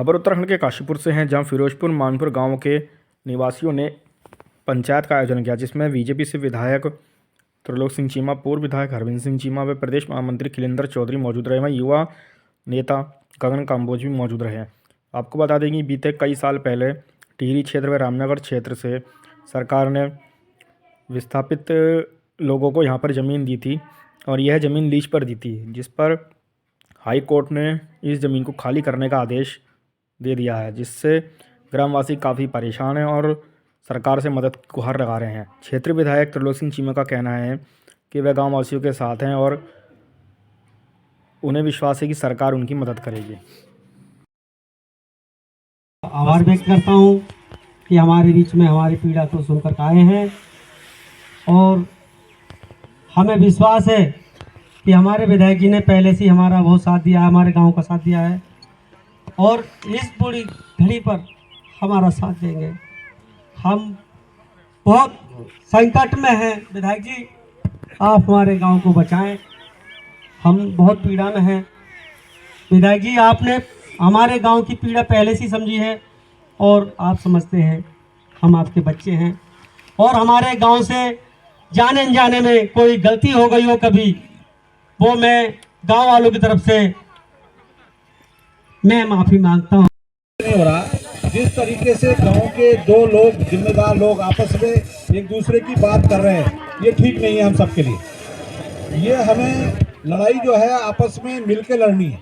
खबर उत्तराखंड के काशीपुर से हैं, जहां फिरोजपुर मानपुर गांव के निवासियों ने पंचायत का आयोजन किया, जिसमें बीजेपी से विधायक त्रिलोक सिंह चीमा, पूर्व विधायक हरविंद सिंह चीमा व प्रदेश महामंत्री खिलेंद्र चौधरी मौजूद रहे। वहीं युवा नेता गगन काम्बोज भी मौजूद रहे। आपको बता दें कि बीते कई साल पहले टिहरी क्षेत्र व रामनगर क्षेत्र से सरकार ने विस्थापित लोगों को यहाँ पर ज़मीन दी थी और यह ज़मीन लीज पर दी थी, जिस पर हाई कोर्ट ने इस ज़मीन को खाली करने का आदेश दे दिया है, जिससे ग्रामवासी काफ़ी परेशान हैं और सरकार से मदद की गुहार लगा रहे हैं। क्षेत्रीय विधायक त्रिलोक सिंह चीमा का कहना है कि वह गांववासियों के साथ हैं और उन्हें विश्वास है कि सरकार उनकी मदद करेगी। आभार व्यक्त करता हूं कि हमारे बीच में हमारी पीड़ा को सुनकर आए हैं और हमें विश्वास है कि हमारे विधायक जी ने पहले से हमारा बहुत साथ दिया है, हमारे गांव का साथ दिया है और इस बुरी घड़ी पर हमारा साथ देंगे। हम बहुत संकट में हैं, विधायक जी आप हमारे गांव को बचाएं, हम बहुत पीड़ा में हैं। विधायक जी आपने हमारे गांव की पीड़ा पहले से समझी है और आप समझते हैं, हम आपके बच्चे हैं और हमारे गांव से जाने अनजाने में कोई गलती हो गई हो कभी, वो मैं गांव वालों की तरफ से मैं माफ़ी मांगता हूँ। नहीं हो रहा, जिस तरीके से गांव के दो लोग जिम्मेदार लोग आपस में एक दूसरे की बात कर रहे हैं, ये ठीक नहीं है हम सबके लिए। ये हमें लड़ाई जो है आपस में मिलकर लड़नी है।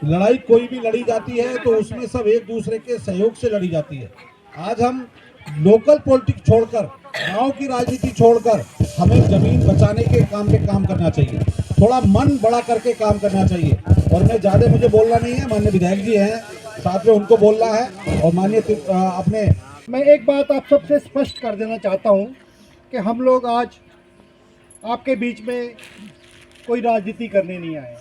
लड़ाई कोई भी लड़ी जाती है तो उसमें सब एक दूसरे के सहयोग से लड़ी जाती है। आज हम लोकल पॉलिटिक्स छोड़कर, गांव की राजनीति छोड़कर हमें जमीन बचाने के काम पे काम करना चाहिए, थोड़ा मन बड़ा करके काम करना चाहिए। और मैं ज़्यादा मुझे बोलना नहीं है, माननीय विधायक जी हैं साथ में, उनको बोलना है। और माननीय अपने मैं एक बात आप सबसे स्पष्ट कर देना चाहता हूं कि हम लोग आज आपके बीच में कोई राजनीति करने नहीं आए,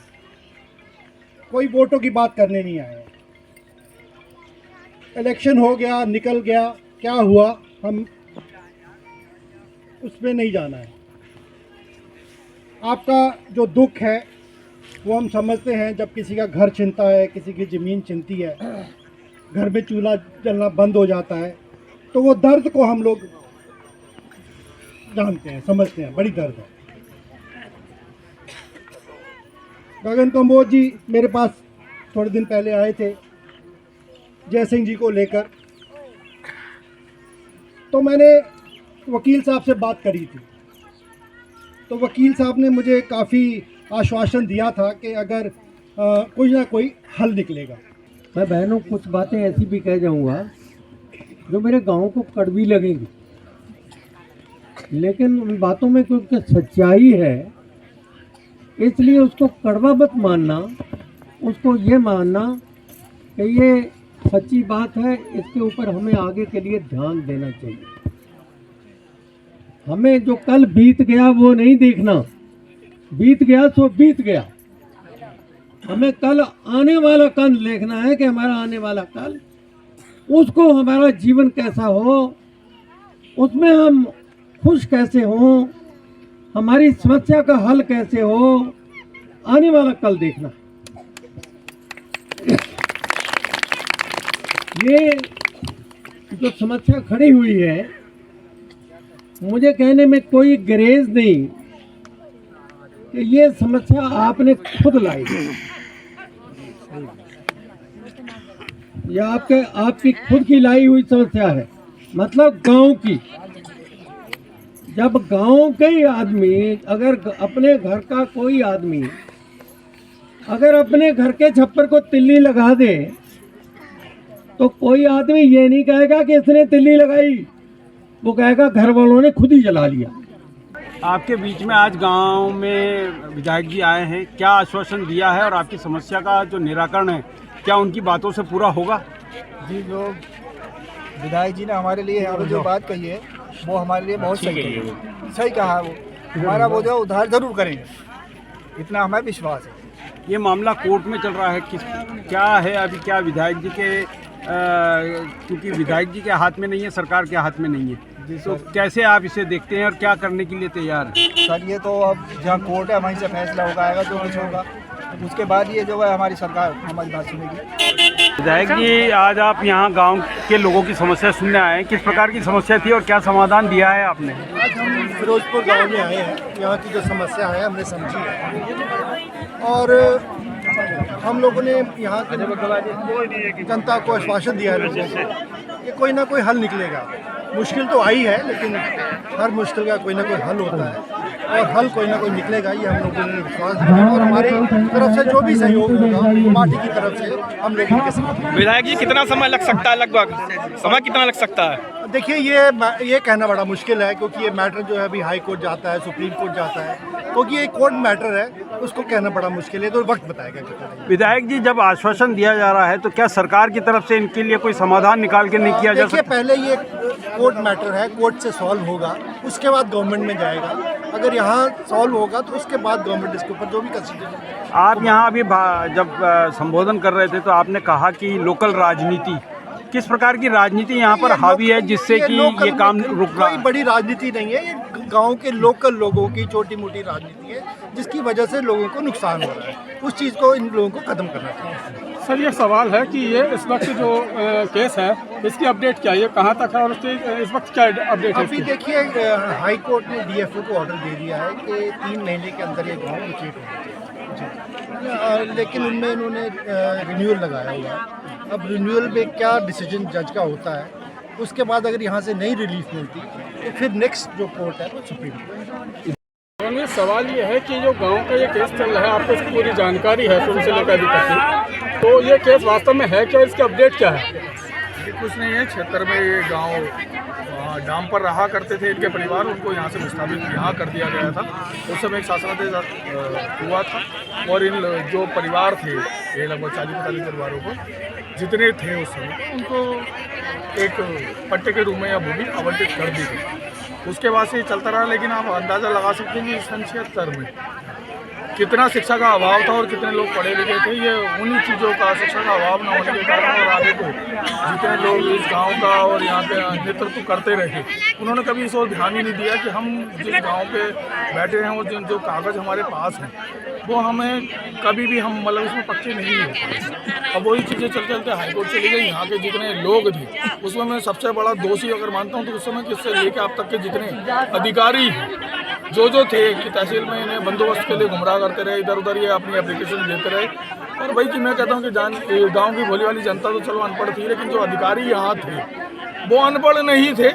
कोई वोटों की बात करने नहीं आए। इलेक्शन हो गया, निकल गया, क्या हुआ हम उसमें नहीं जाना है। आपका जो दुख है वो हम समझते हैं। जब किसी का घर छिनता है, किसी की ज़मीन छिनती है, घर में चूल्हा जलना बंद हो जाता है, तो वो दर्द को हम लोग जानते हैं, समझते हैं, बड़ी दर्द है। गगन काम्बोज जी मेरे पास थोड़े दिन पहले आए थे जय सिंह जी को लेकर, तो मैंने वकील साहब से बात करी थी। तो वकील साहब ने मुझे काफ़ी आश्वासन दिया था कि अगर कोई ना कोई हल निकलेगा। मैं बहनों कुछ बातें ऐसी भी कह जाऊंगा जो मेरे गांव को कड़वी लगेंगी, लेकिन उन बातों में क्योंकि सच्चाई है इसलिए उसको कड़वा मत मानना, उसको ये मानना कि ये सच्ची बात है। इसके ऊपर हमें आगे के लिए ध्यान देना चाहिए। हमें जो कल बीत गया वो नहीं देखना, बीत गया सो बीत गया। हमें कल आने वाला कल देखना है कि हमारा आने वाला कल, उसको हमारा जीवन कैसा हो, उसमें हम खुश कैसे हों, हमारी समस्या का हल कैसे हो, आने वाला कल देखना। ये जो समस्या खड़ी हुई है, मुझे कहने में कोई गरेज नहीं कि ये समस्या आपने खुद लाई, यह आपकी खुद की लाई हुई समस्या है, मतलब गांव की। जब गांव के ही आदमी, अगर अपने घर का कोई आदमी अगर अपने घर के छप्पर को तिल्ली लगा दे तो कोई आदमी ये नहीं कहेगा कि इसने तिल्ली लगाई, वो कहेगा घर वालों ने खुद ही जला लिया। आपके बीच में आज गांव में विधायक जी आए हैं, क्या आश्वासन दिया है और आपकी समस्या का जो निराकरण है क्या उनकी बातों से पूरा होगा? जी, जो विधायक जी ने हमारे लिए यहाँ पर जो बात कही है वो हमारे लिए बहुत सही है, सही कहा है। वो हमारा वो जो उद्धार जरूर करेंगे, इतना हमें विश्वास है। ये मामला कोर्ट में चल रहा है, क्या है अभी, क्या विधायक जी के क्योंकि विधायक जी के हाथ में नहीं है, सरकार के हाथ में नहीं है, तो कैसे आप इसे देखते हैं और क्या करने के लिए तैयार हैं? सर ये तो अब जहाँ कोर्ट है वहीं से फैसला होगा, आएगा जो कुछ होगा, उसके बाद ये जो है हमारी सरकार हमारी बात सुनेगी। विधायक जी, आज आप यहाँ गांव के लोगों की समस्या सुनने आए हैं। किस प्रकार की समस्या थी और क्या समाधान दिया है आपने? आज हम फिरोजपुर गांव में आए हैं। यहाँ की जो समस्या है हमने समझी है और हम लोगों ने यहाँ की जनता को आश्वासन दिया है लोगों को कि कोई ना कोई हल निकलेगा। मुश्किल तो आई है लेकिन हर मुश्किल का कोई ना कोई हल होता है और हल कोई ना कोई निकलेगा, ये हम लोगों ने विश्वास दिया और हमारी तरफ से जो भी सहयोग होगा पार्टी की तरफ से हम लोग इनके साथ। विधायक जी, कितना समय लग सकता है? लगभग समय कितना लग सकता है? देखिए ये कहना बड़ा मुश्किल है क्योंकि ये मैटर जो है अभी हाई कोर्ट जाता है, सुप्रीम कोर्ट जाता है, क्योंकि ये कोर्ट मैटर है, उसको कहना बड़ा मुश्किल है, तो वक्त बताएगा कितना। विधायक जी, जब आश्वासन दिया जा रहा है तो क्या सरकार की तरफ से इनके लिए कोई समाधान निकाल के नहीं किया जा देखिए, सकता? पहले ये कोर्ट मैटर है, कोर्ट से सॉल्व होगा, उसके बाद गवर्नमेंट में जाएगा। अगर यहाँ सॉल्व होगा तो उसके बाद गवर्नमेंट इसके ऊपर जो भी कंसिडरेशन। आप यहाँ अभी जब संबोधन कर रहे थे तो आपने कहा कि लोकल राजनीति, किस प्रकार की राजनीति यहाँ पर हावी है जिससे कि ये काम रुक रहा कोई है? बड़ी राजनीति नहीं है, ये गांव के लोकल लोगों की छोटी मोटी राजनीति है जिसकी वजह से लोगों को नुकसान हो रहा है। उस चीज़ को इन लोगों को खत्म करना चाहिए। सर, ये सवाल है कि ये इस वक्त जो केस है इसकी अपडेट क्या है, ये कहाँ तक है और उसकी इस वक्त क्या अपडेट है? अभी देखिए, हाई कोर्ट ने डीएफओ को ऑर्डर दे दिया है कि 3 महीने के अंदर ये गाँव विकेट होना चाहिए, लेकिन उनमें इन्होंने रिन्यूअल लगाया हुआ है। अब रिन्यूअल में क्या डिसीजन जज का होता है, उसके बाद अगर यहाँ से नई रिलीफ मिलती तो फिर नेक्स्ट जो कोर्ट है वो सुप्रीम कोर्ट। में सवाल ये है कि जो गांव का ये केस चल रहा है, आपको इसकी पूरी जानकारी है शुरू से लेकर अभी तक, तो ये केस वास्तव में है क्या, इसकी अपडेट क्या है? ये कुछ नहीं है। क्षेत्र में ये गांव डाम पर रहा करते थे इनके परिवार, उनको यहाँ से विस्थापित यहाँ कर दिया गया था। उस समय एक शासनादेश हुआ था और इन जो परिवार थे, ये लगभग 40-45 परिवारों को जितने थे उस समय, उनको एक पट्टे के रूप में या भूमि आवंटित कर दी गई। उसके बाद से ये चलता रहा, लेकिन आप अंदाज़ा लगा सकते हैं कि सन 76 में कितना शिक्षा का अभाव था और कितने लोग पढ़े लिखे थे। ये उन्हीं चीज़ों का, शिक्षा का अभाव न होने के कारण और आगे को जितने लोग इस गांव का और यहाँ पे नेतृत्व करते रहे, उन्होंने कभी इस ओर ध्यान ही नहीं दिया कि हम जिस गांव पे बैठे हैं और जो कागज़ हमारे पास हैं वो हमें कभी भी हम मतलब इसमें पक्के नहीं है। अब वही चीज़ें चलते चलते हाईकोर्ट चली गई। यहाँ के जितने लोग थे उसमें मैं सबसे बड़ा दोषी अगर मानता हूँ तो उस समय किससे लेके अब तक के जितने अधिकारी जो थे कि तहसील में इन्हें बंदोबस्त के लिए गुमराह करते रहे, इधर उधर ये अपनी एप्लीकेशन देते रहे। और वही कि मैं कहता हूँ कि गांव की भोली वाली जनता तो चलो अनपढ़ थी, लेकिन जो अधिकारी यहाँ थे वो अनपढ़ नहीं थे,